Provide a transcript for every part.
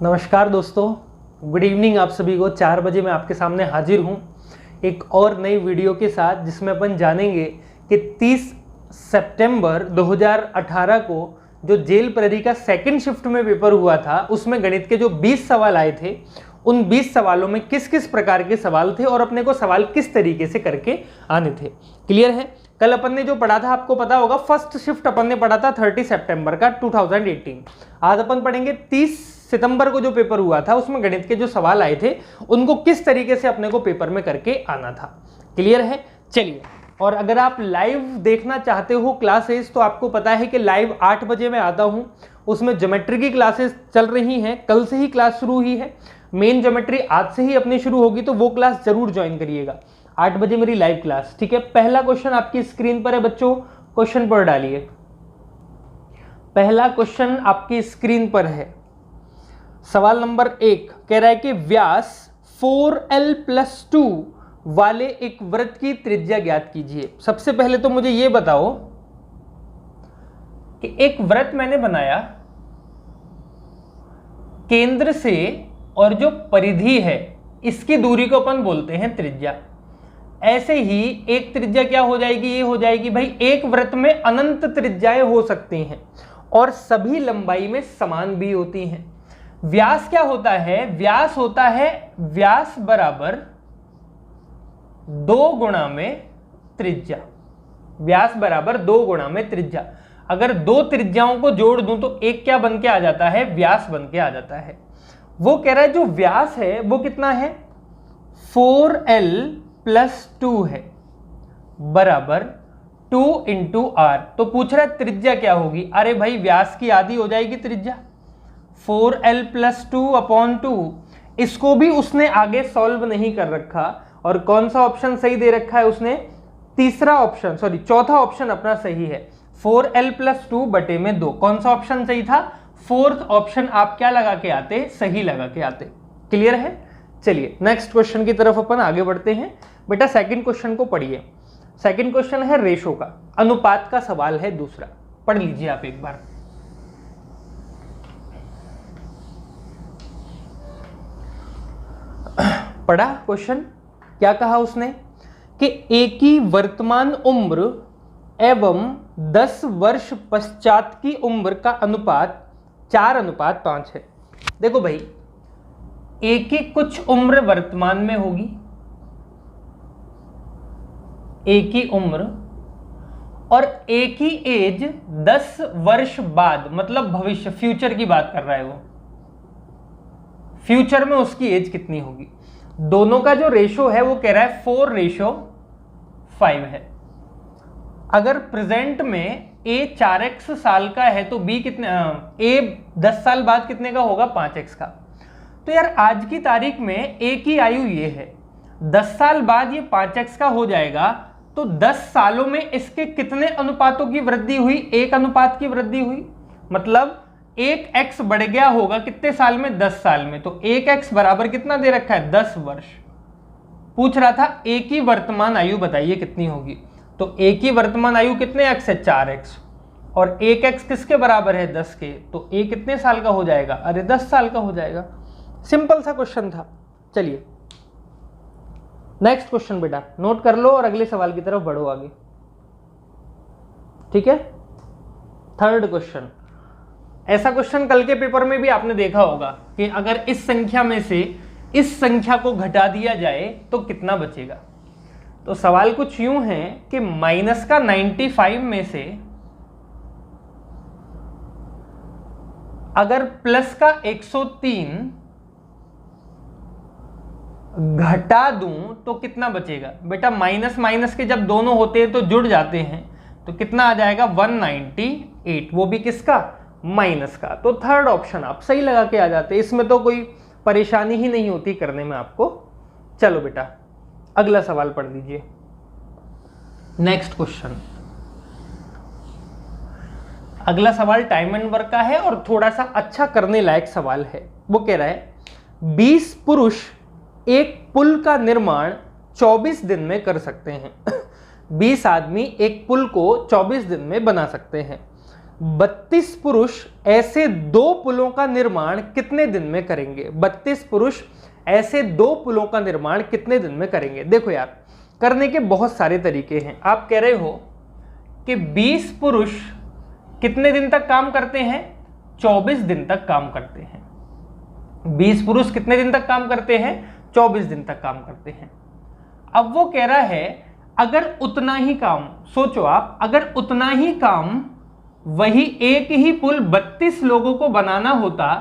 नमस्कार दोस्तों, good evening आप सभी को। 4 बजे मैं आपके सामने हाजिर हूँ एक और नई वीडियो के साथ, जिसमें अपन जानेंगे कि 30 सितंबर 2018 को जो जेल प्रहरी का सेकंड शिफ्ट में पेपर हुआ था, उसमें गणित के जो 20 सवाल आए थे, उन 20 सवालों में किस किस प्रकार के सवाल थे और अपने को सवाल किस तरीके से करके आने थे। क्लियर है? कल अपन ने जो पढ़ा था आपको पता होगा, फर्स्ट शिफ्ट अपन ने पढ़ा था 30 सितंबर का 2018। आज अपन पढ़ेंगे 30 सितंबर को जो पेपर हुआ था, उसमें गणित के जो सवाल आए थे उनको किस तरीके से अपने को पेपर में करके आना था। क्लियर है? चलिए, और अगर आप लाइव देखना चाहते हो क्लासेस, तो आपको पता है कि लाइव 8 बजे मैं आता हूं। उसमें ज्योमेट्री की क्लासेस चल रही हैं, कल से ही क्लास शुरू हुई है। मेन ज्योमेट्री आज से ही अपनी शुरू होगी, तो वो क्लास जरूर ज्वाइन करिएगा। 8 बजे मेरी लाइव क्लास, ठीक है। पहला क्वेश्चन आपकी स्क्रीन पर है बच्चों, क्वेश्चन पर डालिए। पहला क्वेश्चन आपकी स्क्रीन पर है। सवाल नंबर 1 कह रहा है कि व्यास 4l+2 वाले एक वृत्त की त्रिज्या ज्ञात कीजिए। सबसे पहले तो मुझे यह बताओ कि एक वृत्त मैंने बनाया केंद्र से, और जो परिधि है इसकी दूरी को अपन बोलते हैं त्रिज्या। ऐसे ही एक त्रिज्या क्या हो जाएगी? ये हो जाएगी भाई, एक वृत्त में अनंत त्रिज्याएं हो सकती हैं और सभी लंबाई में समान भी होती हैं। व्यास क्या होता है? व्यास होता है व्यास बराबर 2 गुणा में त्रिज्या। व्यास बराबर 2 गुणा में त्रिज्या। अगर 2 त्रिज्याओं को जोड़ दूं तो एक क्या बन के आ जाता है? व्यास बन के आ जाता है। वो कह रहा है जो व्यास है वो कितना है? 4l+2 है, बराबर 2 × r। तो पूछ रहा है त्रिज्या क्या होगी? अरे भाई, व्यास की आधी हो जाएगी त्रिज्या, 4l+2/2। इसको भी उसने आगे सॉल्व नहीं कर रखा। और कौन सा ऑप्शन सही दे रखा है उसने? चौथा ऑप्शन अपना सही है, 4l+2/2। कौन सा ऑप्शन सही था? फोर्थ ऑप्शन आप क्या लगा के आते? सही लगा के आते। क्लियर है? चलिए नेक्स्ट क्वेश्चन की तरफ अपन आगे बढ़ते हैं। बेटा सेकंड क्वेश्चन को पढ़िए। सेकंड क्वेश्चन है रेशो का, अनुपात का सवाल है दूसरा। पढ़ लीजिए आप एक बार। पढ़ा क्वेश्चन? क्या कहा उसने कि एक ही वर्तमान उम्र एवं 10 वर्ष पश्चात की उम्र का अनुपात 4:5 है। देखो भाई, एक ही कुछ उम्र वर्तमान में होगी, एक ही उम्र, और एक ही एज 10 वर्ष बाद, मतलब भविष्य, फ्यूचर की बात कर रहा है वो। फ्यूचर में उसकी एज कितनी होगी? दोनों का जो रेशो है वो कह रहा है 4:5 है। अगर प्रेजेंट में a 4x साल का है तो b कितने, a 10 साल बाद कितने का होगा? 5x का। तो यार आज की तारीख में a की आयु ये है, 10 साल बाद ये 5x का हो जाएगा। तो 10 सालों में इसके कितने अनुपातों की वृद्धि हुई? 1 अनुपात की वृद्धि हुई। मतलब 1x बढ़ गया होगा कितने साल में? 10 साल में। तो 1x बराबर कितना दे रखा है? 10 वर्ष। पूछ रहा था a की वर्तमान आयु बताइए कितनी होगी। तो a की वर्तमान आयु कितने x है? 4x। और 1x किसके बराबर है? 10 के। तो a कितने साल का हो जाएगा? अरे 10 साल का हो जाएगा। सिंपल सा क्वेश्चन था। चलिए नेक्स्ट क्वेश्चन बेटा नोट कर लो और अगले सवाल की तरफ बढ़ो आगे। ठीक है, थर्ड क्वेश्चन। ऐसा क्वेश्चन कल के पेपर में भी आपने देखा होगा कि अगर इस संख्या में से इस संख्या को घटा दिया जाए तो कितना बचेगा। तो सवाल कुछ यूं है कि माइनस का 95 में से अगर प्लस का 103 घटा दूं तो कितना बचेगा। बेटा माइनस माइनस के जब दोनों होते हैं तो जुड़ जाते हैं, तो कितना आ जाएगा? 198, वो भी किसका? माइनस का। तो थर्ड ऑप्शन आप सही लगा के आ जाते, इसमें तो कोई परेशानी ही नहीं होती करने में आपको। चलो बेटा अगला सवाल पढ़ लीजिए। नेक्स्ट क्वेश्चन, अगला सवाल टाइम एंड वर्क का है और थोड़ा सा अच्छा करने लायक सवाल है। वो कह रहा है 20 पुरुष एक पुल का निर्माण 24 दिन में कर सकते हैं। 20 आदमी एक पुल को 24 दिन में बना सकते हैं। 32 पुरुष ऐसे 2 पुलों का निर्माण कितने दिन में करेंगे? 32 पुरुष ऐसे 2 पुलों का निर्माण कितने दिन में करेंगे? देखो यार, करने के बहुत सारे तरीके हैं। आप कह रहे हो कि 20 पुरुष कितने दिन तक काम करते हैं? 24 दिन तक काम करते हैं। 20 पुरुष कितने दिन तक काम करते हैं? 24 दिन तक काम करते हैं। अब वो कह रहा है अगर उतना ही काम, सोचो आप, अगर उतना ही काम वही एक ही पुल 32 लोगों को बनाना होता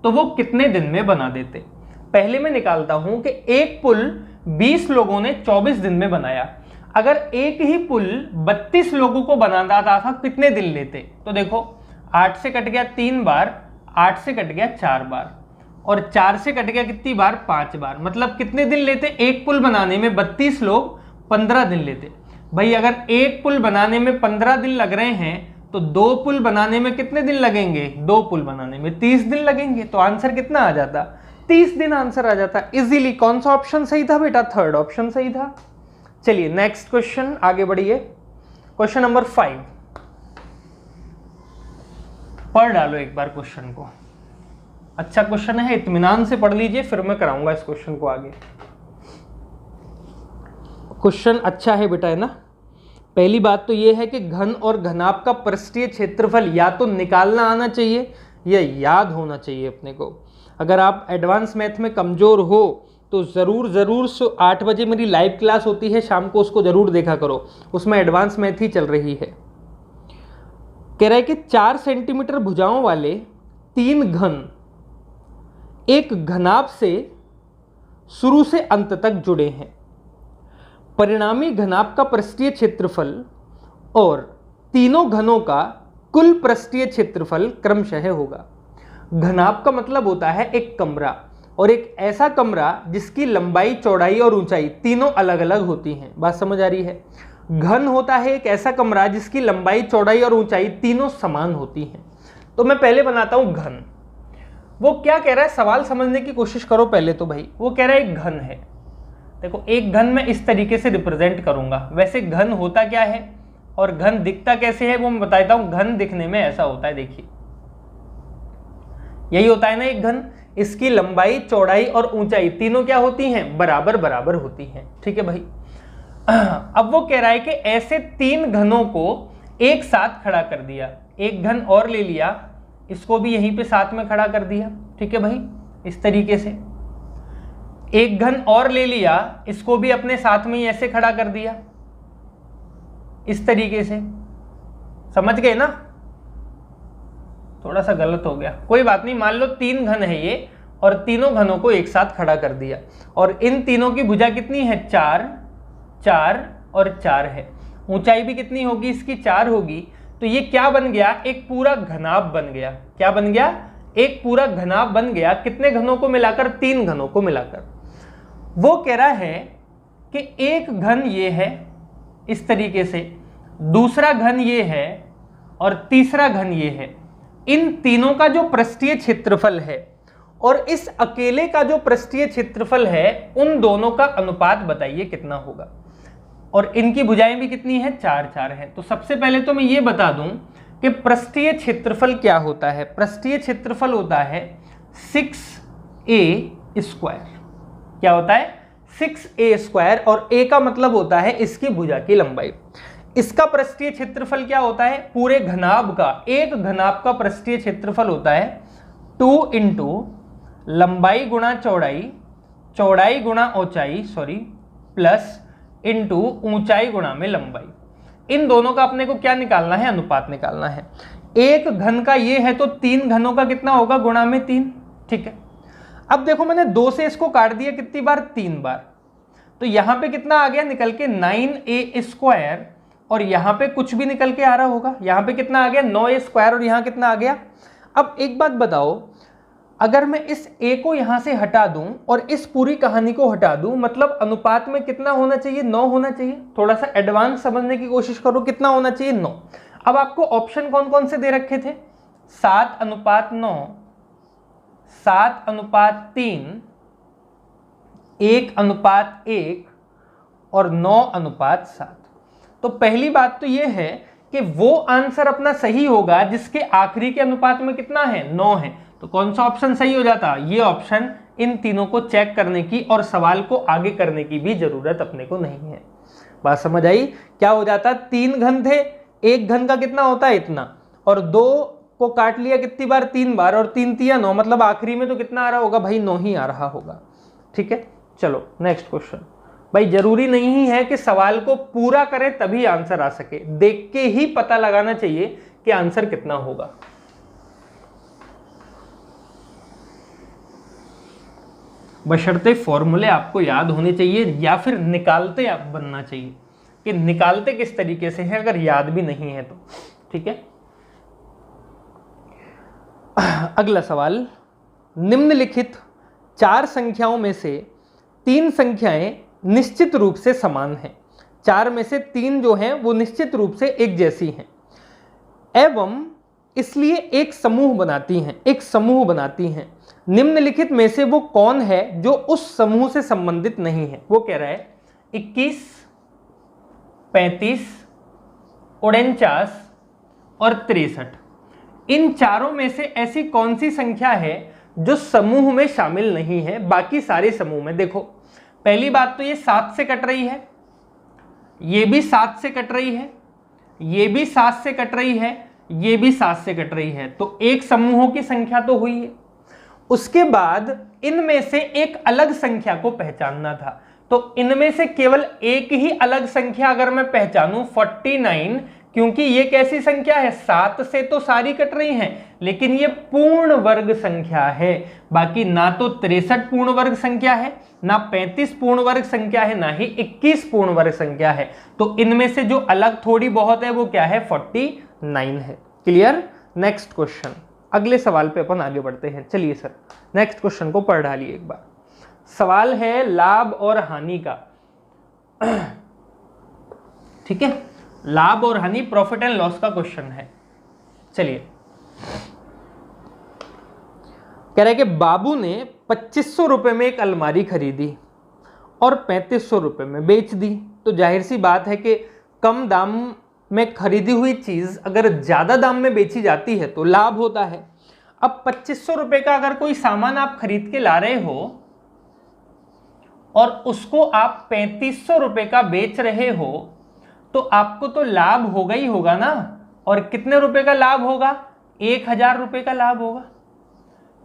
तो वो कितने दिन में बना देते? पहले मैं निकालता हूं कि एक पुल 20 लोगों ने 24 दिन में बनाया। अगर एक ही पुल 32 लोगों को बनाना था कितने दिन लेते? तो देखो 8 से कट गया 3 बार, 8 से कट गया 4 बार, और 4 से कट गया कितनी बार? 5 बार। मतलब कितने दिन लेते? एक पुल बनाने में 32 लोग 15 दिन लेते। भाई अगर एक पुल बनाने में 15 दिन लग रहे हैं तो 2 पुल बनाने में कितने दिन लगेंगे? 2 पुल बनाने में 30 दिन लगेंगे। तो आंसर कितना आ जाता? 30 दिन आंसर आ जाता इजीली। कौन सा ऑप्शन सही था बेटा? थर्ड ऑप्शन सही था। चलिए नेक्स्ट क्वेश्चन, आगे बढ़िए। क्वेश्चन नंबर 5 पढ़ डालो एक बार क्वेश्चन को। अच्छा क्वेश्चन है, इत्मीनान से पढ़ लीजिए, फिर मैं कराऊंगा इस क्वेश्चन को आगे। क्वेश्चन अच्छा है बेटा, है ना। पहली बात तो यह है कि घन और घनाभ का पृष्ठीय क्षेत्रफल या तो निकालना आना चाहिए या याद होना चाहिए अपने को। अगर आप एडवांस मैथ में कमजोर हो तो ज़रूर 8 बजे मेरी लाइव क्लास होती है शाम को, उसको ज़रूर देखा करो, उसमें एडवांस मैथ ही चल रही है। कह रहा है कि 4 सेंटीमीटर भुजाओं वाले 3 घन एक घनाभ से शुरू से अंत तक जुड़े हैं। परिणामी घनाभ का पृष्ठीय क्षेत्रफल और तीनों घनों का कुल पृष्ठीय क्षेत्रफल क्रमशः होगा। घनाभ का मतलब होता है एक कमरा, और एक ऐसा कमरा जिसकी लंबाई, चौड़ाई और ऊंचाई तीनों अलग अलग होती हैं। बात समझ आ रही है? घन होता है एक ऐसा कमरा जिसकी लंबाई, चौड़ाई और ऊंचाई तीनों समान होती हैं। तो मैं पहले बनाता हूं घन। वो क्या कह रहा है, सवाल समझने की कोशिश करो पहले तो भाई। वो कह रहा है एक घन है। देखो एक घन मैं इस तरीके से रिप्रेजेंट करूंगा। वैसे घन होता क्या है और घन दिखता कैसे है वो मैं बताता हूं। घन दिखने में ऐसा होता है, देखिए यही होता है ना एक घन। इसकी लंबाई, चौड़ाई और ऊंचाई तीनों क्या होती हैं? बराबर बराबर होती हैं। ठीक है भाई। अब वो कह रहा है कि ऐसे 3 घनों को एक साथ खड़ा कर दिया। एक घन और ले लिया, इसको भी यहीं पे साथ में खड़ा कर दिया। ठीक है भाई, इस तरीके से। एक घन और ले लिया, इसको भी अपने साथ में ही ऐसे खड़ा कर दिया, इस तरीके से। समझ गए ना? थोड़ा सा गलत हो गया, कोई बात नहीं। मान लो 3 घन है ये, और तीनों घनों को एक साथ खड़ा कर दिया, और इन तीनों की भुजा कितनी है? 4, 4 और 4 है। ऊंचाई भी कितनी होगी इसकी? 4 होगी। तो ये क्या बन गया? एक पूरा घनाभ बन गया। क्या बन गया? एक पूरा घनाभ बन गया। कितने घनों को मिलाकर? 3 घनों को मिलाकर। वो कह रहा है कि एक घन ये है इस तरीके से, दूसरा घन ये है, और तीसरा घन ये है। इन तीनों का जो पृष्ठीय क्षेत्रफल है और इस अकेले का जो पृष्ठीय क्षेत्रफल है, उन दोनों का अनुपात बताइए कितना होगा। और इनकी भुजाएं भी कितनी है? 4, 4 है। तो सबसे पहले तो मैं ये बता दूं कि पृष्ठीय क्षेत्रफल क्या होता है। पृष्ठीय क्षेत्रफल होता है 6a²। क्या होता है? 6a², और a का मतलब होता है इसकी भुजा की लंबाई। इसका पृष्ठीय क्षेत्रफल क्या होता है? पूरे घनाभ का, एक घनाभ का पृष्ठीय क्षेत्रफल होता है 2 इंटू लंबाई गुणा चौड़ाई, चौड़ाई गुणा ऊंचाई, प्लस इंटू ऊंचाई गुणा में लंबाई। इन दोनों का अपने को क्या निकालना है? अनुपात निकालना है। एक घन का ये है तो 3 घनों का कितना होगा? गुणा में 3। ठीक है। अब देखो मैंने 2 से इसको काट दिया कितनी बार? 3 बार। तो यहां पे कितना आ गया निकल के? 9a², और यहां पे कुछ भी निकल के आ रहा होगा। यहां पे कितना आ गया? 9a², और यहां कितना आ गया? अब एक बात बताओ, अगर मैं इस a को यहां से हटा दूं और इस पूरी कहानी को हटा दूं, मतलब अनुपात में कितना होना चाहिए? 9 होना चाहिए। थोड़ा सा एडवांस समझने की कोशिश करो, कितना होना चाहिए? 9। अब आपको ऑप्शन कौन कौन से दे रखे थे? 7:9, 7:3, 1:1 और 9:7। तो पहली बात तो यह है कि वो आंसर अपना सही होगा जिसके आखिरी के अनुपात में कितना है, 9 है। तो कौन सा ऑप्शन सही हो जाता, ये ऑप्शन। इन तीनों को चेक करने की और सवाल को आगे करने की भी जरूरत अपने को नहीं है। बात समझ आई? क्या हो जाता, 3 घन थे, एक घन का कितना होता है, इतना, और 2 को काट लिया कितनी बार, 3 बार, और 3 तिया 9, मतलब आखिरी में तो कितना आ रहा होगा भाई, 9 ही आ रहा होगा। ठीक है, चलो नेक्स्ट क्वेश्चन। भाई जरूरी नहीं है कि सवाल को पूरा करें तभी आंसर आ सके, देख के ही पता लगाना चाहिए कि आंसर कितना होगा। बशर्ते फॉर्मूले आपको याद होने चाहिए या फिर निकालते आप बनना चाहिए, कि निकालते किस तरीके से है अगर याद भी नहीं है तो। ठीक है, अगला सवाल, निम्नलिखित 4 संख्याओं में से 3 संख्याएं निश्चित रूप से समान हैं। 4 में से 3 जो हैं वो निश्चित रूप से एक जैसी हैं एवं इसलिए एक समूह बनाती हैं। निम्नलिखित में से वो कौन है जो उस समूह से संबंधित नहीं है? वो कह रहा है 21, 35, 49 और 63। इन चारों में से ऐसी कौन सी संख्या है जो समूह में शामिल नहीं है, बाकी सारे समूह में? देखो, पहली बात तो ये 7 से कट रही है, ये भी 7 से कट रही है, ये भी 7 से कट रही है, ये भी 7 से कट रही है, तो एक समूहों की संख्या तो हुई है। उसके बाद इनमें से एक अलग संख्या को पहचानना था, तो इनमें से केवल एक ही अलग संख्या अगर मैं पहचानूं 49, क्योंकि ये कैसी संख्या है, 7 से तो सारी कट रही हैं, लेकिन ये पूर्ण वर्ग संख्या है। बाकी ना तो 63 पूर्ण वर्ग संख्या है, ना 35 पूर्ण वर्ग संख्या है, ना ही 21 पूर्ण वर्ग संख्या है। तो इनमें से जो अलग थोड़ी बहुत है वो क्या है, 49 है। क्लियर? नेक्स्ट क्वेश्चन, अगले सवाल पे अपन आगे बढ़ते हैं। चलिए सर, नेक्स्ट क्वेश्चन को पढ़ डालिए एक बार। सवाल है लाभ और हानि का। ठीक है, लाभ और हानि, प्रॉफिट एंड लॉस का क्वेश्चन है। चलिए, कह रहा है कि बाबू ने 2500 रुपए में एक अलमारी खरीदी और 3500 रुपए में बेच दी। तो जाहिर सी बात है कि कम दाम में खरीदी हुई चीज अगर ज्यादा दाम में बेची जाती है तो लाभ होता है। अब 2500 रुपए का अगर कोई सामान आप खरीद के ला रहे हो और उसको आप 3500 रुपए का बेच रहे हो, तो आपको तो लाभ होगा ही होगा ना। और कितने रुपए का लाभ होगा, 1000 रुपए का लाभ होगा।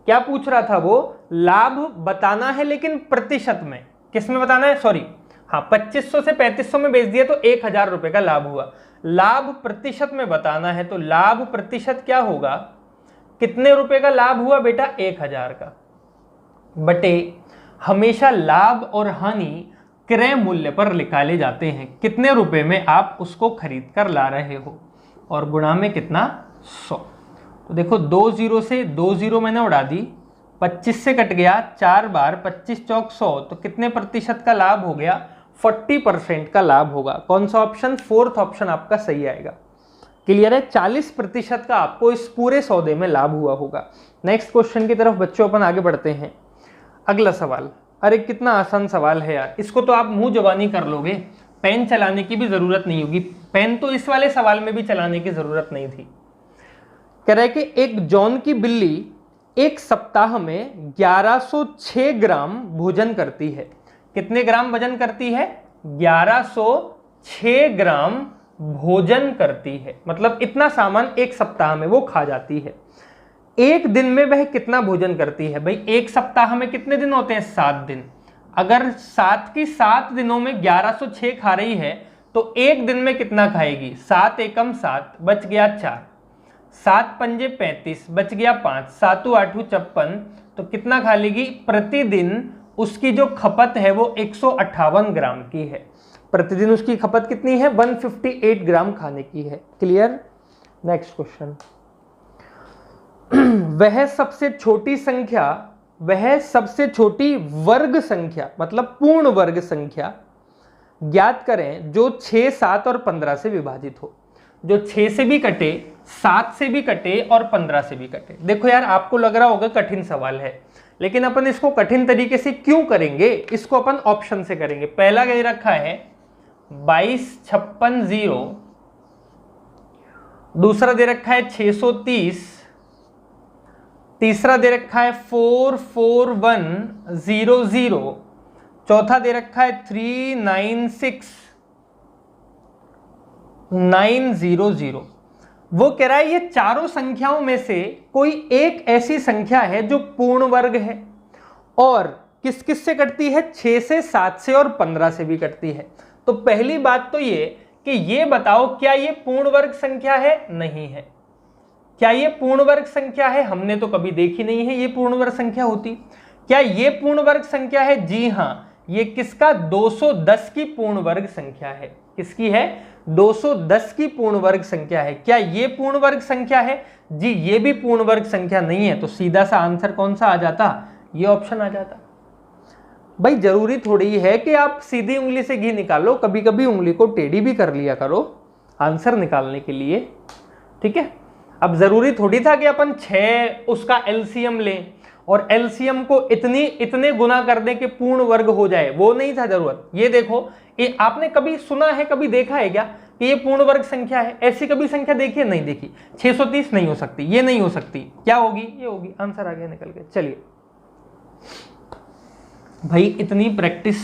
क्या पूछ रहा था वो, लाभ बताना है लेकिन प्रतिशत में। किस में बताना है, सॉरी, हाँ, 2500 से 3500 में बेच दिया तो 1000 रुपए का लाभ हुआ। लाभ प्रतिशत में बताना है, तो लाभ प्रतिशत क्या होगा, कितने रुपए का लाभ हुआ बेटा, 1000 का, बटे हमेशा लाभ और हानि क्रय मूल्य पर निकाले जाते हैं, कितने रुपए में आप उसको खरीद कर ला रहे हो, और गुणा में कितना, 100। तो देखो 2 0 से 2 0 मैंने उड़ा दी, 25 से कट गया 4 बार, 25 चौक 100, तो कितने प्रतिशत का लाभ हो गया, 40% का लाभ होगा। कौन सा ऑप्शन, 4th ऑप्शन आपका सही आएगा। क्लियर है? 40% का आपको इस पूरे सौदे में लाभ हुआ होगा। नेक्स्ट क्वेश्चन की तरफ बच्चों अपन आगे बढ़ते हैं। अगला सवाल, अरे कितना आसान सवाल है यार, इसको तो आप मुंह जबानी कर लोगे, पेन चलाने की भी जरूरत नहीं होगी। पेन तो इस वाले सवाल में भी चलाने की जरूरत नहीं थी। कह रहा है कि एक जॉन की बिल्ली एक सप्ताह में 1106 ग्राम भोजन करती है। कितने ग्राम वजन करती है, 1106 ग्राम भोजन करती है, मतलब इतना सामान एक सप्ताह में वो खा जाती है। एक दिन में वह कितना भोजन करती है? भाई एक सप्ताह में कितने दिन होते हैं, 7 दिन। अगर 7 की 7 दिनों में 1106 खा रही है तो एक दिन में कितना खाएगी, 7 एकम 7, बच गया 4, 7 पंजे 35, बच गया 5, 7 8 56, तो कितना खा लेगी प्रतिदिन? उसकी जो खपत है वो 158 ग्राम की है। प्रतिदिन उसकी खपत कितनी है, 158 ग्राम खाने की है। क्लियर? नेक्स्ट क्वेश्चन, वह सबसे छोटी वर्ग संख्या मतलब पूर्ण वर्ग संख्या ज्ञात करें जो 6, 7 और 15 से विभाजित हो। जो 6 से भी कटे, 7 से भी कटे और 15 से भी कटे। देखो यार, आपको लग रहा होगा कठिन सवाल है, लेकिन अपन इसको कठिन तरीके से क्यों करेंगे, इसको अपन ऑप्शन से करेंगे। पहला ये रखा है 22 56 0 दूसरा दे रखा है 630, तीसरा दे रखा है 44100, चौथा दे रखा है 396900। वो कह रहा है ये चारों संख्याओं में से कोई एक ऐसी संख्या है जो पूर्ण वर्ग है और किस किस से कटती है, 6 से, 7 से और 15 से भी कटती है। तो पहली बात तो ये कि ये बताओ क्या ये पूर्ण वर्ग संख्या है, नहीं है। क्या ये पूर्ण वर्ग संख्या है, हमने तो कभी देखी नहीं है ये पूर्ण वर्ग संख्या होती। क्या ये पूर्ण वर्ग संख्या है, जी हां, ये किसका, 210 की पूर्ण वर्ग संख्या है। किसकी है, 210 की पूर्ण वर्ग संख्या है। क्या ये पूर्ण वर्ग संख्या है, जी ये भी पूर्ण वर्ग संख्या नहीं है। तो सीधा सा आंसर कौन सा आ जाता, ये ऑप्शन आ जाता। भाई जरूरी थोड़ी है कि आप सीधी उंगली से घी निकालो, कभी कभी उंगली को टेढ़ी भी कर लिया करो आंसर निकालने के लिए, ठीक है। अब जरूरी थोड़ी था कि अपन 6 उसका एलसीएम लें और एलसीएम को इतने गुना कर दें कि पूर्ण वर्ग हो जाए, वो नहीं था जरूरत। ये देखो, ये आपने कभी सुना है, कभी देखा है क्या कि ये पूर्ण वर्ग संख्या है, ऐसी कभी संख्या देखी है, नहीं देखी। 630 नहीं हो सकती, ये नहीं हो सकती, क्या होगी, ये होगी। आंसर आ गया निकल के। चलिए भाई, इतनी प्रैक्टिस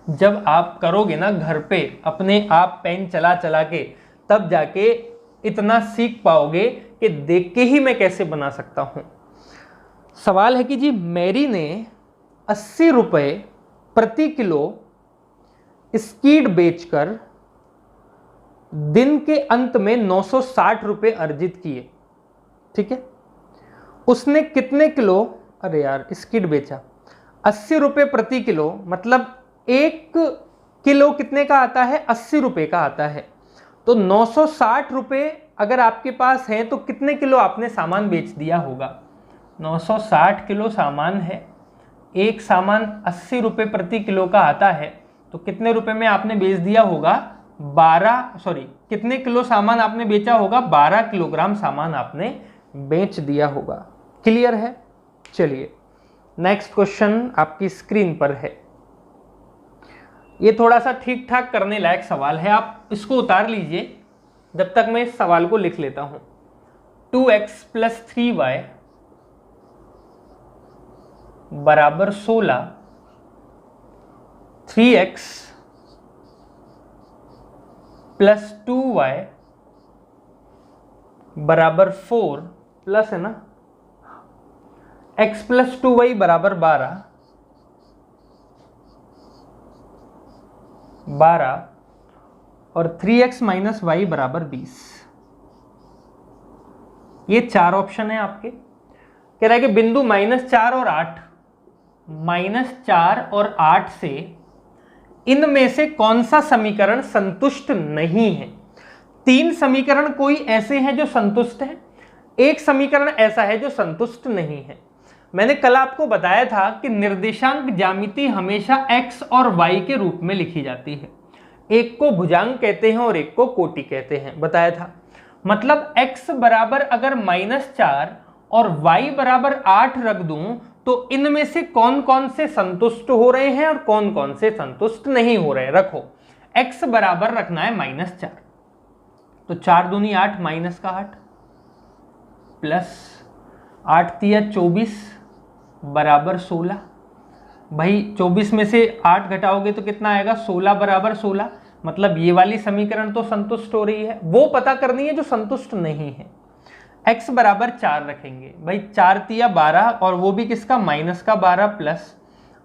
जब आप करोगे ना घर पे अपने आप पेन चला चला के, तब जाके इतना सीख पाओगे कि देख के ही मैं कैसे बना सकता हूं। सवाल है कि जी मैरी ने 80 रुपये प्रति किलो स्कीड बेचकर दिन के अंत में 960 रुपये अर्जित किए, ठीक है। उसने कितने किलो, अरे यार स्कीड बेचा, 80 रुपये प्रति किलो, मतलब 1 किलो कितने का आता है, 80 रुपये का आता है। तो 960 रुपये अगर आपके पास है तो कितने किलो आपने सामान बेच दिया होगा। 960 किलो सामान है, एक सामान 80 रुपये प्रति किलो का आता है, तो कितने रुपए में आपने बेच दिया होगा, कितने किलो सामान आपने बेचा होगा, 12 किलोग्राम सामान आपने बेच दिया होगा। क्लियर है। चलिए नेक्स्ट क्वेश्चन आपकी स्क्रीन पर है। ये थोड़ा सा ठीक ठाक करने लायक सवाल है, आप इसको उतार लीजिए जब तक मैं इस सवाल को लिख लेता हूं। 2x + 3y बराबर 16, 3x + 2y बराबर 4, प्लस है ना, x + 2y बराबर 12 और 3x - y बराबर 20। ये 4 ऑप्शन है आपके। कह रहा है कि बिंदु -4 और 8, -4 और 8 से इनमें से कौन सा समीकरण संतुष्ट नहीं है। 3 समीकरण कोई ऐसे हैं जो संतुष्ट हैं, एक समीकरण ऐसा है जो संतुष्ट नहीं है। मैंने कल आपको बताया था कि निर्देशांक ज्यामिति हमेशा x और y के रूप में लिखी जाती है। एक को भुजांग कहते हैं और एक को कोटि कहते हैं, बताया था। मतलब x बराबर अगर -4 और y बराबर 8 रख दूं तो इनमें से कौन कौन से संतुष्ट हो रहे हैं और कौन कौन से संतुष्ट नहीं हो रहे हैं। रखो, x बराबर रखना है -4, तो 4 दूनी 8, -8 प्लस 8 तिया 24 बराबर 16। भाई 24 में से 8 घटाओगे तो कितना आएगा, 16 बराबर 16। मतलब ये वाली समीकरण तो संतुष्ट हो रही है, वो पता करनी है जो संतुष्ट नहीं है। x बराबर 4 रखेंगे, भाई 4 तिया 12 और वो भी किसका, -12 प्लस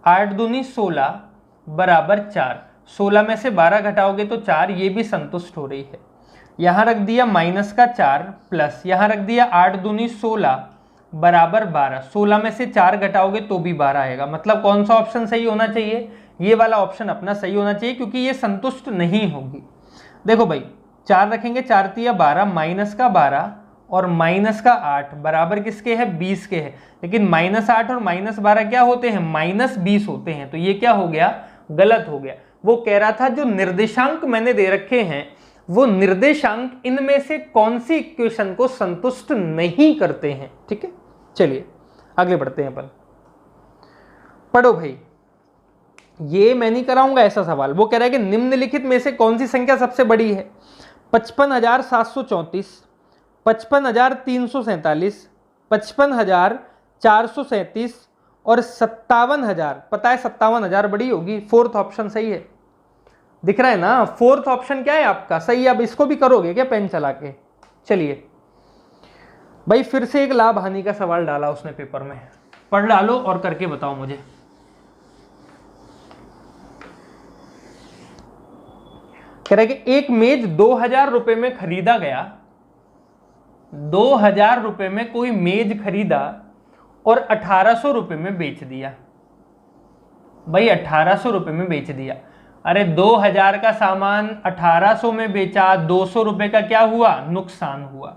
8 दूनी 16 बराबर 4। 16 में से 12 घटाओगे तो 4, ये भी संतुष्ट हो रही है। यहाँ रख दिया -4 प्लस यहाँ रख दिया 8 दूनी 16 बराबर 12। 16 में से 4 घटाओगे तो भी 12 आएगा। मतलब कौन सा ऑप्शन सही होना चाहिए, ये वाला ऑप्शन अपना सही होना चाहिए, क्योंकि ये संतुष्ट नहीं होगी। देखो भाई 4 रखेंगे, 4 तिया 12, -12 और -8 बराबर किसके है, 20 के है। लेकिन -8 और -12 क्या होते हैं, -20 होते हैं। तो ये क्या हो गया, गलत हो गया। वो कह रहा था जो निर्देशांक मैंने दे रखे हैं वो निर्देशांक इनमें से कौन सी इक्वेशन को संतुष्ट नहीं करते हैं। ठीक है, चलिए आगे बढ़ते हैं अपन। पढ़ो भाई, ये मैं नहीं कराऊंगा ऐसा सवाल। वो कह रहा है कि निम्नलिखित में से कौन सी संख्या सबसे बड़ी है, 55,734, 55,347, 55,437 और 57,000। पता है 57,000 बड़ी होगी, फोर्थ ऑप्शन सही है, दिख रहा है ना, फोर्थ ऑप्शन क्या है आपका सही। अब इसको भी करोगे क्या पेन चला के? चलिए भाई, फिर से एक लाभ हानि का सवाल डाला उसने पेपर में, पढ़ डालो और करके बताओ मुझे। कह रहा है कि एक मेज 2,000 रुपए में खरीदा गया, 2,000 रुपए में कोई मेज खरीदा और 1,800 रुपए में बेच दिया। भाई 1,800 रुपए में बेच दिया। अरे 2,000 का सामान 1,800 में बेचा, 200 रुपए का क्या हुआ? नुकसान हुआ।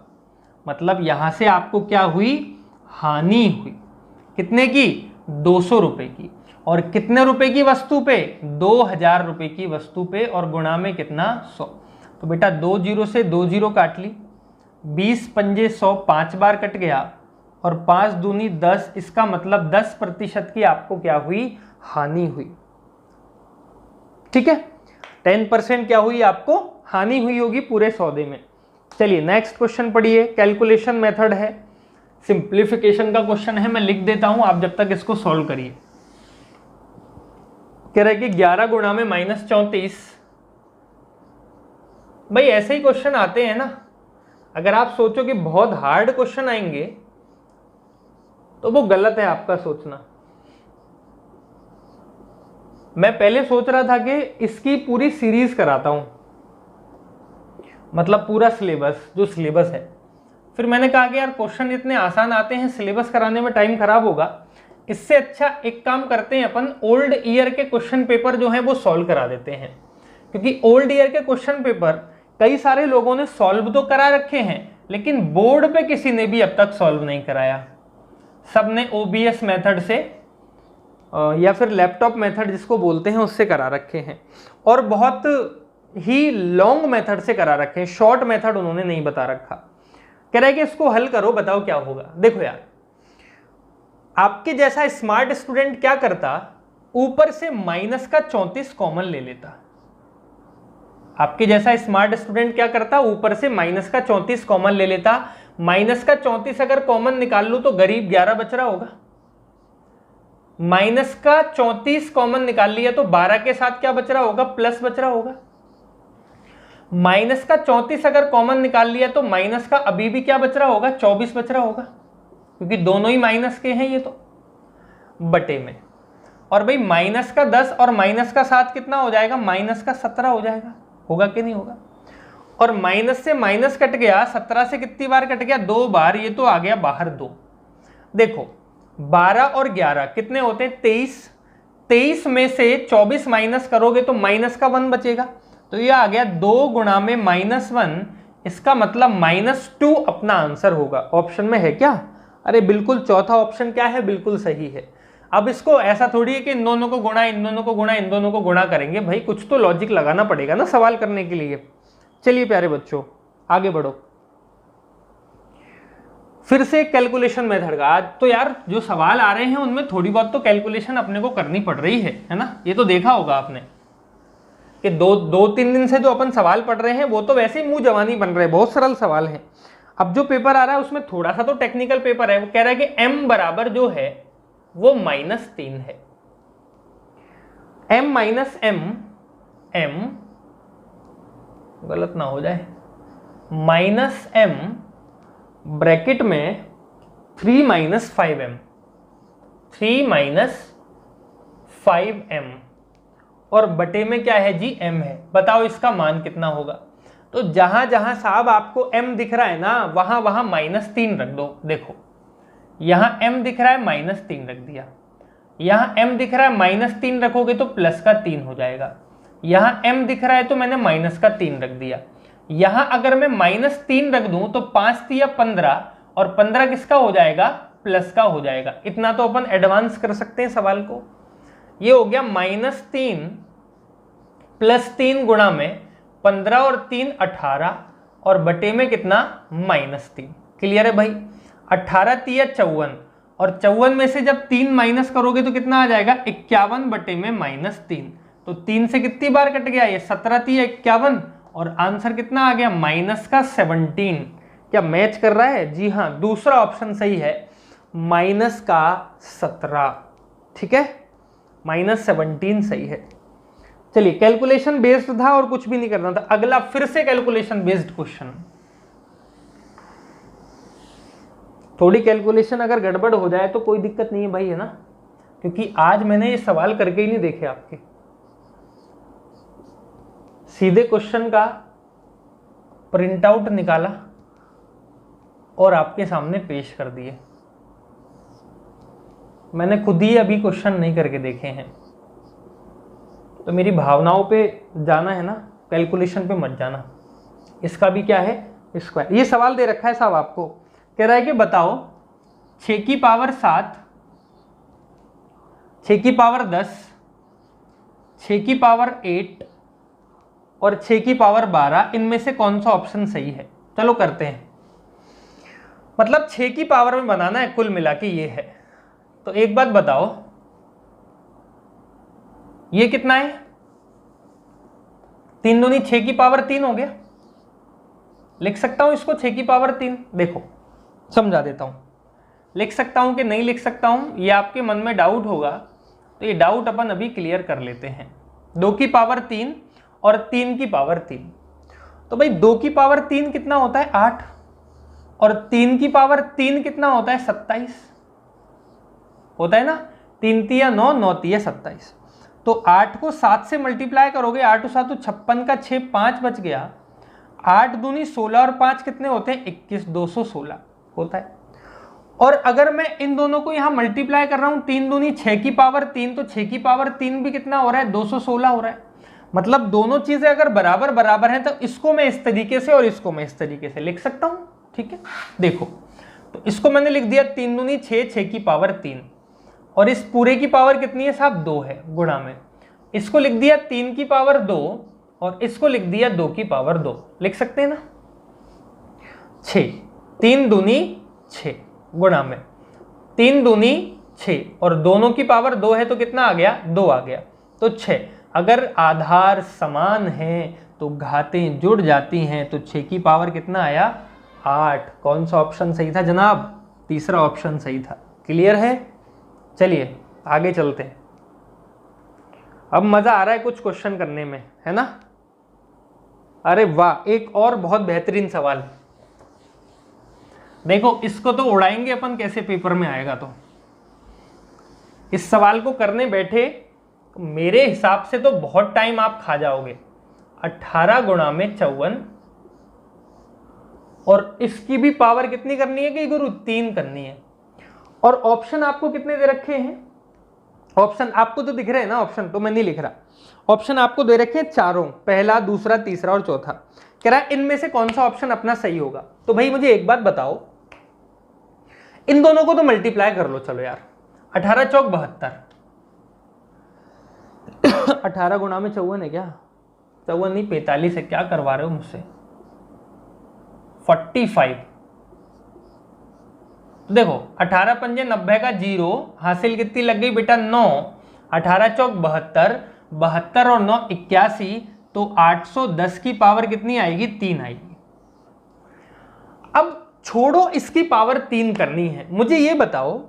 मतलब यहां से आपको क्या हुई? हानि हुई। कितने की? 200 रुपए की। और कितने रुपए की वस्तु पे? 2,000 रुपए की वस्तु पे, और गुणा में कितना? 100। तो बेटा 2 जीरो से 2 जीरो काट ली, 20 पंजे 100, 5 बार कट गया, और 5 दूनी 10। इसका मतलब 10% की आपको क्या हुई? हानि हुई। ठीक है, 10% क्या हुई? आपको हानि हुई होगी पूरे सौदे में। चलिए नेक्स्ट क्वेश्चन पढ़िए। कैलकुलेशन मेथड है, सिंप्लीफिकेशन का क्वेश्चन है, मैं लिख देता हूं, आप जब तक इसको सॉल्व करिए। कह रहा है कि 11 गुणा में -34। भाई ऐसे ही क्वेश्चन आते हैं ना, अगर आप सोचो कि बहुत हार्ड क्वेश्चन आएंगे तो वो गलत है आपका सोचना। मैं पहले सोच रहा था कि इसकी पूरी सीरीज कराता हूं, मतलब पूरा सिलेबस, जो सिलेबस है। फिर मैंने कहा कि यार क्वेश्चन इतने आसान आते हैं, सिलेबस कराने में टाइम खराब होगा, इससे अच्छा एक काम करते हैं अपन, ओल्ड ईयर के क्वेश्चन पेपर जो हैं वो सॉल्व करा देते हैं। क्योंकि ओल्ड ईयर के क्वेश्चन पेपर कई सारे लोगों ने सॉल्व तो करा रखे हैं, लेकिन बोर्ड पे किसी ने भी अब तक सॉल्व नहीं कराया। सबने OBS मेथड से या फिर लैपटॉप मेथड जिसको बोलते हैं उससे करा रखे हैं, और बहुत ही लॉन्ग मेथड से करा रखे हैं, शॉर्ट मेथड उन्होंने नहीं बता रखा। कह रहा है कि इसको हल करो, बताओ क्या होगा। देखो यार, आपके जैसा स्मार्ट स्टूडेंट क्या करता? ऊपर से -34 कॉमन ले लेता। आपके जैसा स्मार्ट स्टूडेंट क्या करता? ऊपर से -34 कॉमन ले लेता। -34 अगर कॉमन निकाल लूं तो करीब 11 बच रहा होगा। -34 कॉमन निकाल लिया तो 12 के साथ क्या बच रहा होगा? प्लस बच रहा होगा। -34 अगर कॉमन निकाल लिया तो माइनस का अभी भी क्या बच रहा होगा? 24 बच रहा होगा, क्योंकि दोनों ही माइनस के हैं ये तो, बटे में। और भाई -10 और -7 कितना हो जाएगा? -17 हो जाएगा। होगा कि नहीं होगा? और माइनस से माइनस कट गया, 17 से कितनी बार कट गया? 2 बार, ये तो आ गया बाहर 2। देखो 12 और 11 कितने होते हैं? 23। 23 में से 24 माइनस करोगे तो माइनस का 1 बचेगा, तो ये आ गया 2 गुणा में -1। इसका मतलब -2 अपना आंसर होगा। ऑप्शन में है क्या? अरे बिल्कुल, चौथा ऑप्शन क्या है? बिल्कुल सही है। अब इसको ऐसा थोड़ी है कि इन दोनों को गुणा, इन दोनों को गुणा, इन दोनों को गुणा करेंगे। भाई कुछ तो लॉजिक लगाना पड़ेगा ना सवाल करने के लिए। चलिए प्यारे बच्चों आगे बढ़ो। फिर से कैलकुलेशन मेथड का, आज तो यार जो सवाल आ रहे हैं उनमें थोड़ी बहुत तो कैलकुलेशन अपने को करनी पड़ रही है ना? ये तो देखा होगा आपने कि 2-3 दिन से जो अपन सवाल पढ़ रहे हैं वो तो वैसे ही मुंह जवानी बन रहे हैं, बहुत सरल सवाल हैं। अब जो पेपर आ रहा है उसमें थोड़ा सा तो टेक्निकल पेपर है। वो कह रहा है कि m बराबर जो है वो -3 है। m माइनस m, m गलत ना हो जाए, -m ब्रैकेट में 3 - 5m, 3 - 5m, और बटे में क्या है जी? m है। बताओ इसका मान कितना होगा? तो जहां जहां साहब आपको m दिख रहा है ना, वहां वहां -3 रख दो। देखो यहां m दिख रहा है, -3 रख दिया। यहां m दिख रहा है, -3 रखोगे तो प्लस का 3 हो जाएगा। यहां m दिख रहा है तो मैंने माइनस का 3 रख दिया। यहां अगर मैं -3 रख दूं तो 5 × 15, और 15 किसका हो जाएगा? प्लस का हो जाएगा। इतना तो अपन एडवांस कर सकते हैं सवाल को। ये हो गया -3 + 3 गुणा में 15 और 3 18, और बटे में कितना? -3। क्लियर है भाई? 18 × 3 = 54, और 54 में से जब 3 माइनस करोगे तो कितना आ जाएगा? 51 बटे में -3। तो 3 से कितनी बार कट गया? ये 17 × 3 = 51, और आंसर कितना आ गया? -17। क्या मैच कर रहा है? जी हाँ, दूसरा ऑप्शन सही है, -17। ठीक है, -17 सही है। चलिए, कैलकुलेशन बेस्ड था और कुछ भी नहीं करना था। अगला फिर से कैलकुलेशन बेस्ड क्वेश्चन। थोड़ी कैलकुलेशन अगर गड़बड़ हो जाए तो कोई दिक्कत नहीं है भाई, है ना, क्योंकि आज मैंने ये सवाल करके ही नहीं देखे आपके, सीधे क्वेश्चन का प्रिंट आउट निकाला और आपके सामने पेश कर दिए। मैंने खुद ही अभी क्वेश्चन नहीं करके देखे हैं, तो मेरी भावनाओं पे जाना है ना, कैलकुलेशन पे मत जाना। इसका भी क्या है, स्क्वायर। ये सवाल दे रखा है साहब आपको, कह रहा है कि बताओ 6 की पावर 7, 6 की पावर 10, 6 की पावर 8 और 6 की पावर 12, इनमें से कौन सा ऑप्शन सही है? चलो करते हैं। मतलब 6 की पावर में बनाना है, कुल मिला के ये है। तो एक बात बताओ, ये कितना है? 3 दूनी 6 की पावर 3 हो गया। लिख सकता हूं इसको 6 की पावर 3? देखो समझा देता हूं, लिख सकता हूं कि नहीं लिख सकता हूं, ये आपके मन में डाउट होगा, तो ये डाउट अपन अभी क्लियर कर लेते हैं। 2 की पावर 3 और 3 की पावर 3, तो भाई 2 की पावर 3 कितना होता है? 8, और 3 की पावर 3 कितना होता है? 27 होता है ना। 3 तिया 9, 9 तिया 27। तो 8 को 7 से मल्टीप्लाई करोगे, 8 और 7 56 का 6, 5 बच गया। 8 दूनी 16 और 5 कितने होते हैं? 21, 216 होता है। और अगर मैं इन दोनों को यहां मल्टीप्लाई कर रहा हूं, 3 दूनी 6 की पावर 3, तो 6 की पावर 3 भी कितना हो रहा है? 216 हो रहा है। मतलब दोनों चीजें अगर बराबर बराबर हैं, तो इसको मैं इस तरीके से और इसको मैं इस तरीके से लिख सकता हूं। ठीक है, देखो, तो इसको मैंने लिख दिया 3 दूनी 6, 6 की पावर 3, और इस पूरे की पावर कितनी है साहब? 2 है, गुणा में इसको लिख दिया 3 की पावर 2 और इसको लिख दिया 2 की पावर 2। लिख सकते हैं ना? 6, 3 दूनी 6 गुणा में 3 दूनी 6 और दोनों की पावर 2 है, तो कितना आ गया? 2 आ गया, तो 6। अगर आधार समान है तो घातें जुड़ जाती हैं, तो 6 की पावर कितना आया? 8। कौन सा ऑप्शन सही था जनाब? तीसरा ऑप्शन सही था। क्लियर है? चलिए आगे चलते हैं। अब मजा आ रहा है कुछ क्वेश्चन करने में, है ना? अरे वाह, एक और बहुत बेहतरीन सवाल। देखो, इसको तो उड़ाएंगे अपन, कैसे पेपर में आएगा। तो इस सवाल को करने बैठे मेरे हिसाब से तो बहुत टाइम आप खा जाओगे। 18 गुणा में 54, और इसकी भी पावर कितनी करनी है कि गुरु? 3 करनी है। और ऑप्शन आपको कितने दे रखे हैं? ऑप्शन आपको तो दिख रहे हैं ना, ऑप्शन तो मैं नहीं लिख रहा। ऑप्शन आपको दे रखे हैं चारों, पहला, दूसरा, तीसरा और चौथा। कह रहा है इनमें से कौन सा ऑप्शन अपना सही होगा। तो भाई मुझे एक बात बताओ, इन दोनों को तो मल्टीप्लाई कर लो। चलो यार, 18 चौक 72, 18 गुणा में 54 है क्या? 54 नहीं, 45 है। क्या करवा रहे हो मुझसे? 45। देखो, 18 पंजे 90 का 0, हासिल कितनी लग गई बेटा? 9। 18 चौक 72, 72 और 9 81, तो 810 की पावर कितनी आएगी? 3 आएगी। अब छोड़ो, इसकी पावर 3 करनी है। मुझे ये बताओ,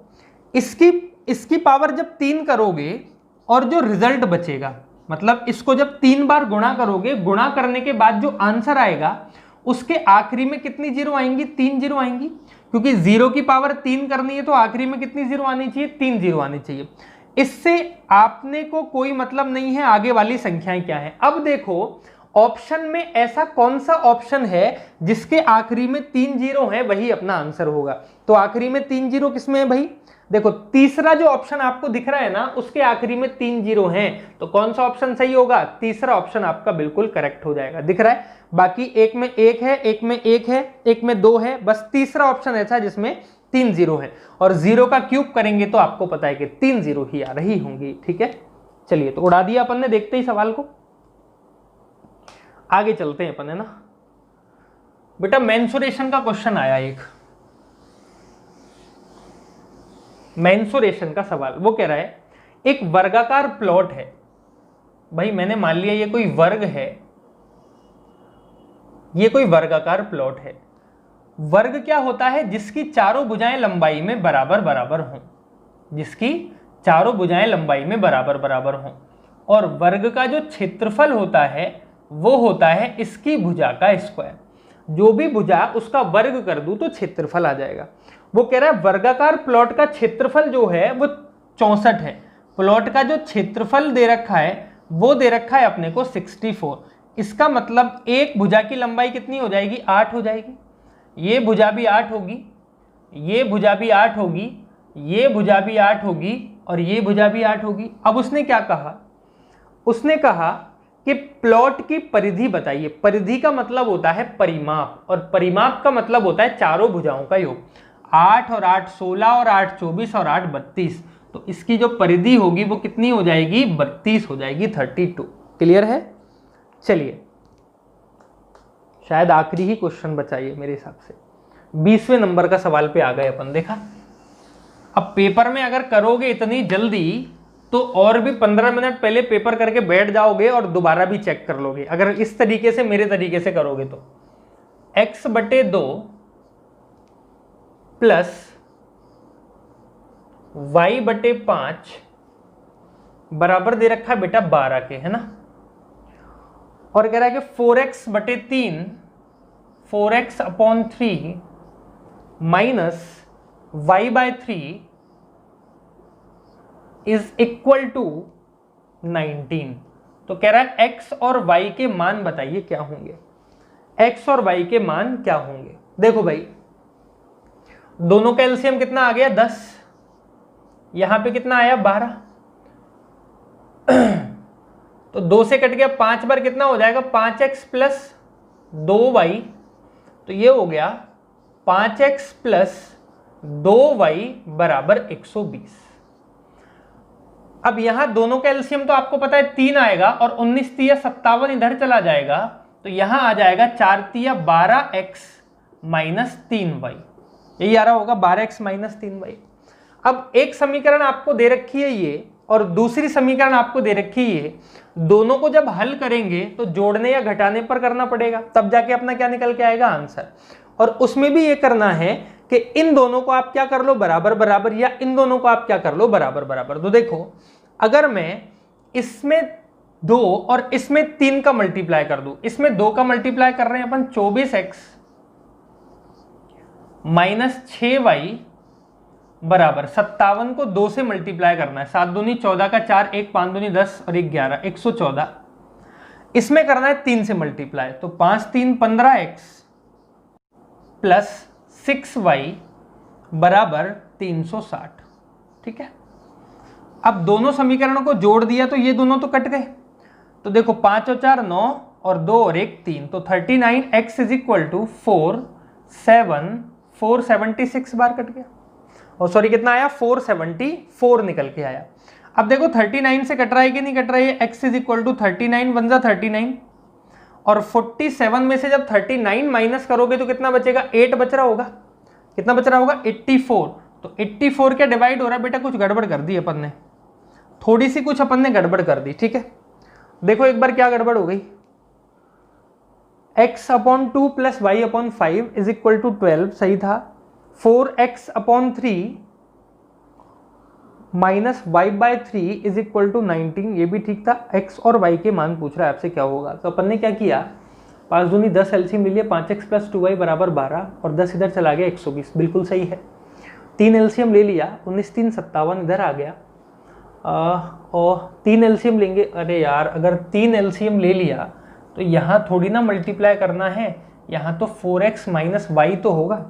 इसकी पावर जब 3 करोगे और जो रिजल्ट बचेगा, मतलब इसको जब 3 बार गुणा करोगे, गुणा करने के बाद जो आंसर आएगा उसके आखिरी में कितनी जीरो आएंगी? 3 जीरो आएंगी, क्योंकि 0 की पावर 3 करनी है तो आखिरी में कितनी जीरो आनी चाहिए? 3 जीरो आनी चाहिए। इससे आपने को कोई मतलब नहीं है आगे वाली संख्याएं क्या है। अब देखो, ऑप्शन में ऐसा कौन सा ऑप्शन है जिसके आखिरी में 3 जीरो है, वही अपना आंसर होगा। तो आखिरी में 3 जीरो किसमें है भाई? देखो, तीसरा जो ऑप्शन आपको दिख रहा है ना, उसके आखिरी में 3 जीरो हैं, तो कौन सा ऑप्शन सही होगा? तीसरा ऑप्शन आपका बिल्कुल करेक्ट हो जाएगा। दिख रहा है? बाकी एक में 1 है, एक में 1 है, एक में 2 है, बस तीसरा ऑप्शन ऐसा है जिसमें 3 जीरो है, और 0 का क्यूब करेंगे तो आपको पता है कि 3 जीरो ही आ रही होंगी। ठीक है, चलिए, तो उड़ा दिया अपन ने देखते ही सवाल को। आगे चलते हैं अपन, है ना बेटा। मेंसुरेशन का क्वेश्चन आया, एक मेंसुरेशन का सवाल। वो कह रहा है एक वर्गाकार प्लॉट है। भाई मैंने मान लिया ये कोई वर्ग है, ये कोई वर्गाकार प्लॉट है। वर्ग क्या होता है? जिसकी चारों भुजाएं लंबाई में बराबर बराबर हों, जिसकी चारों भुजाएं लंबाई में बराबर बराबर हों। और वर्ग का जो क्षेत्रफल होता है वो होता है इसकी भुजा का स्क्वायर। जो भी भुजा उसका वर्ग कर दूं तो क्षेत्रफल आ जाएगा। वो कह रहा है वर्गाकार प्लॉट का क्षेत्रफल जो है वो 64 है। प्लॉट का जो क्षेत्रफल दे रखा है वो दे रखा है अपने को 64। इसका मतलब एक भुजा की लंबाई कितनी हो जाएगी? 8 हो जाएगी। ये भुजा भी 8 होगी, ये भुजा भी 8 होगी, ये भुजा भी 8 होगी और ये भुजा भी 8 होगी। अब उसने क्या कहा? उसने कहा कि प्लॉट की परिधि बताइए। परिधि का मतलब होता है परिमाप, और परिमाप का मतलब होता है चारों भुजाओं का योग। 8 और 8 16 और 8 24 और 8 32। तो इसकी जो परिधि होगी वो कितनी हो जाएगी? 32 हो जाएगी, 32। क्लियर है? चलिए, शायद आखिरी ही क्वेश्चन बचा ये मेरे हिसाब से। 20वें नंबर का सवाल पे आ गए अपन। देखा, अब पेपर में अगर करोगे इतनी जल्दी तो और भी 15 मिनट पहले पेपर करके बैठ जाओगे और दोबारा भी चेक कर लोगे, अगर इस तरीके से मेरे तरीके से करोगे तो। x/2 प्लस y/5 बराबर दे रखा है बेटा 12 के, है ना। और कह रहा है कि 4x/3 4x/3 minus y/3 is equal to 19। तो कह रहा है x और y के मान बताइए क्या होंगे। x और y के मान क्या होंगे? देखो भाई, दोनों का एलसीएम कितना आ गया? 10। यहां पे कितना आया? 12। तो 2 से कट गया, 5 बार कितना हो जाएगा? 5x plus 2y। तो ये हो गया 5x प्लस 2y बराबर 120। अब यहां दोनों का एलसीएम तो आपको पता है 3 आएगा, और 19 तिया 57 इधर चला जाएगा, तो यहां आ जाएगा 4 तिया 12x माइनस 3y। यही आ रहा होगा 12x माइनस 3y। अब एक समीकरण आपको दे रखी है ये, और दूसरी समीकरण आपको दे रखी है ये। दोनों को जब हल करेंगे तो जोड़ने या घटाने पर करना पड़ेगा, तब जाके अपना क्या निकल के आएगा? आंसर। और उसमें भी ये करना है कि इन दोनों को आप क्या कर लो? बराबर बराबर, या इन दोनों को आप क्या कर लो? बराबर बराबर। तो देखो, अगर मैं इसमें 2 और इसमें 3 का मल्टीप्लाई कर दूं, इसमें 2 का मल्टीप्लाई कर रहे हैं अपन 24x माइनस 6y बराबर 57 को 2 से मल्टीप्लाई करना है। 7 दूनी 14 का 4, 1 5 दूनी 10 और 1 11, 114। इसमें करना है 3 से मल्टीप्लाई, तो 5 3 15x प्लस 6y बराबर 360। ठीक है। अब दोनों समीकरणों को जोड़ दिया तो ये दोनों तो कट गए। तो देखो 5 और 4 9 और 2 और 1 3, तो 39x इज इक्वल टू 476 बार कट गया। और सॉरी कितना आया? 474 निकल के आया। अब देखो 39 से कट रहा है कि नहीं कट रहा है? x is equal to 39 one जा 39, और 47 में से जब 39 माइनस करोगे तो कितना बचेगा? 8 बच रहा होगा। कितना बच रहा होगा? 84। तो 84 क्या डिवाइड हो रहा है बेटा? कुछ गड़बड़ कर दी अपन ने, थोड़ी सी कुछ अपन ने गड़बड़ कर दी। ठीक है, देखो एक बार क्या गड़बड़ हो गई। x/2 plus y/5 is equal to 12 सही था। 4x/3 minus y/3 is equal to 19 ये भी ठीक था। x और y के मान पूछ रहा है आपसे क्या होगा। तो अपन ने क्या किया? 5 दूनी 10 एलसीएम ले लिया, 5x प्लस 2y बराबर 12 और 10 इधर चला गया 120, बिल्कुल सही है। 3 एलसीएम ले लिया, 19 3 57 इधर आ गया, और 3 एलसीएम लेंगे। अरे यार, अगर 3 एलसीएम ले लिया तो यहाँ थोड़ी ना मल्टीप्लाई करना है, यहाँ तो 4x माइनस वाई तो होगा।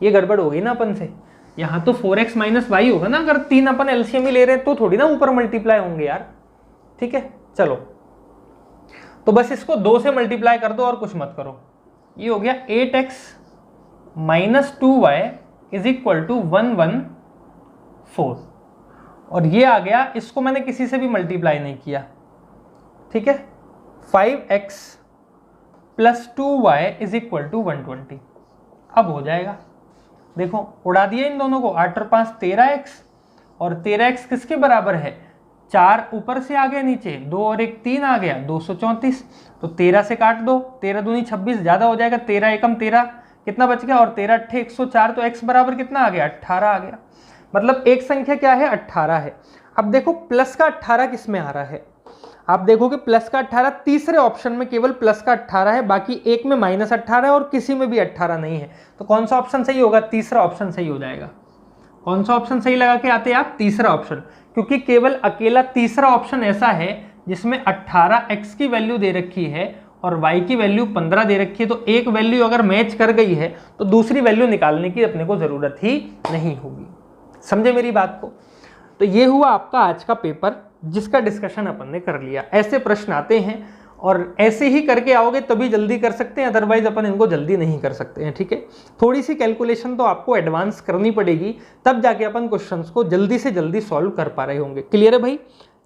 ये गड़बड़ हो गई ना अपन से, यहाँ तो 4x माइनस वाई होगा ना। अगर 3 अपन एलसीएम ही ले रहे हैं तो थोड़ी ना ऊपर मल्टीप्लाई होंगे यार। ठीक है, चलो तो बस इसको 2 से मल्टीप्लाई कर दो और कुछ मत करो। ये हो गया 8x minus 2y is equal to 114, और ये आ गया, इसको मैंने किसी से भी मल्टीप्लाई नहीं किया। ठीक है, 5x plus 2y is equal to 120। अब हो जाएगा, देखो उड़ा दिया इन दोनों को, 8 और 5 13x, और 13x किसके बराबर है? 4 ऊपर से आ गया नीचे, 2 और 1 3 आ गया, 234। तो 13 से काट दो, 13 दूनी 26 ज्यादा हो जाएगा, 13 एकम 13, कितना बच गया, और 13 8 104, तो x बराबर कितना आ गया, 18 आ गया। मतलब एक संख्या क्या है, 18 है। अब देखो प्लस का 18 किस में आ रहा है, आप देखोगे प्लस का 18 तीसरे ऑप्शन में केवल प्लस का 18 है, बाकी एक में -18 है और किसी में भी 18 नहीं है। तो कौन सा ऑप्शन सही होगा, तीसरा ऑप्शन सही हो जाएगा। कौन सा ऑप्शन सही लगा के आते हैं आप, तीसरा ऑप्शन, क्योंकि केवल अकेला तीसरा ऑप्शन ऐसा है जिसमें 18 x की वैल्यू दे रखी है और y की वैल्यू 15 दे रखी है। तो एक वैल्यू अगर मैच कर गई है तो दूसरी वैल्यू निकालने की अपने को जरूरत ही नहीं होगी। समझे मेरी बात को। तो ये हुआ आपका आज का पेपर जिसका डिस्कशन अपन ने कर लिया। ऐसे प्रश्न आते हैं और ऐसे ही करके आओगे तभी जल्दी कर सकते हैं, अदरवाइज अपन इनको जल्दी नहीं कर सकते हैं। ठीक है, थोड़ी सी कैलकुलेशन तो आपको एडवांस करनी पड़ेगी, तब जाके अपन क्वेश्चंस को जल्दी से जल्दी सॉल्व कर पा रहे होंगे। क्लियर है भाई।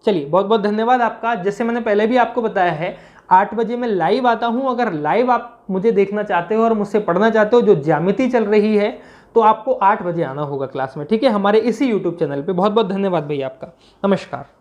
चलिए बहुत बहुत धन्यवाद आपका। जैसे मैंने पहले भी आपको बताया है 8 बजे मैं लाइव आता हूं। अगर लाइव आप मुझे देखना चाहते हो और मुझसे पढ़ना चाहते हो, जो ज्यामिति चल रही है, तो आपको 8 बजे आना होगा क्लास में। ठीक है, हमारे इसी यूट्यूब चैनल पे। बहुत बहुत धन्यवाद भैया आपका। नमस्कार।